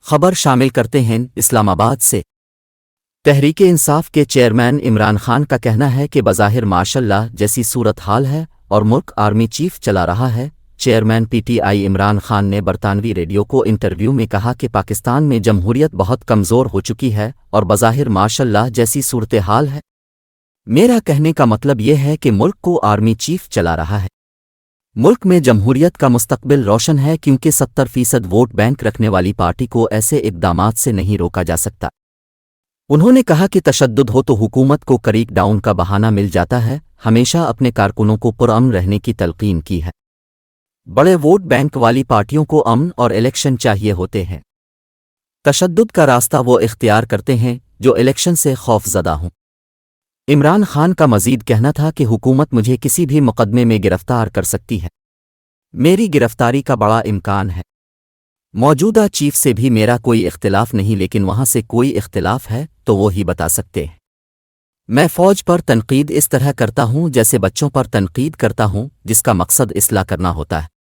خبر شامل کرتے ہیں اسلام آباد سے۔ تحریک انصاف کے چیئرمین عمران خان کا کہنا ہے کہ بظاہر ماشاء اللہ جیسی صورتحال ہے اور ملک آرمی چیف چلا رہا ہے۔ Chairman P T I Imran Khan نے برطانوی ریڈیو کو انٹرویو میں کہا کہ پاکستان میں جمہوریت بہت کمزور ہو چکی ہے اور بظاہر ماشاء اللہ جیسی صورتحال ہے۔ میرا کہنے کا مطلب یہ ہے کہ ملک کو آرمی چیف چلا رہا ہے۔ ملک میں جمہوریت کا مستقبل روشن ہے کیونکہ 70% ووٹ بینک رکھنے والی پارٹی کو ایسے اقدامات سے نہیں روکا جا سکتا۔ انہوں نے کہا کہ تشدد ہو تو حکومت کو کریک ڈاؤن کا بہانہ مل جاتا ہے۔ ہمیشہ اپنے کارکنوں کو پرامن رہنے کی تلقین کی ہے۔ بڑے ووٹ بینک والی پارٹیوں کو امن اور الیکشن چاہیے ہوتے ہیں۔ تشدد کا راستہ وہ اختیار کرتے ہیں جو الیکشن سے خوف زدہ ہوں۔ عمران خان کا مزید کہنا تھا کہ حکومت مجھے کسی بھی مقدمے میں گرفتار کر سکتی ہے۔ میری گرفتاری کا بڑا امکان ہے۔ موجودہ چیف سے بھی میرا کوئی اختلاف نہیں، لیکن وہاں سے کوئی اختلاف ہے تو وہ ہی بتا سکتے ہیں۔ میں فوج پر تنقید اس طرح کرتا ہوں جیسے بچوں پر تنقید کرتا ہوں، جس کا مقصد اصلاح کرنا ہوتا ہے۔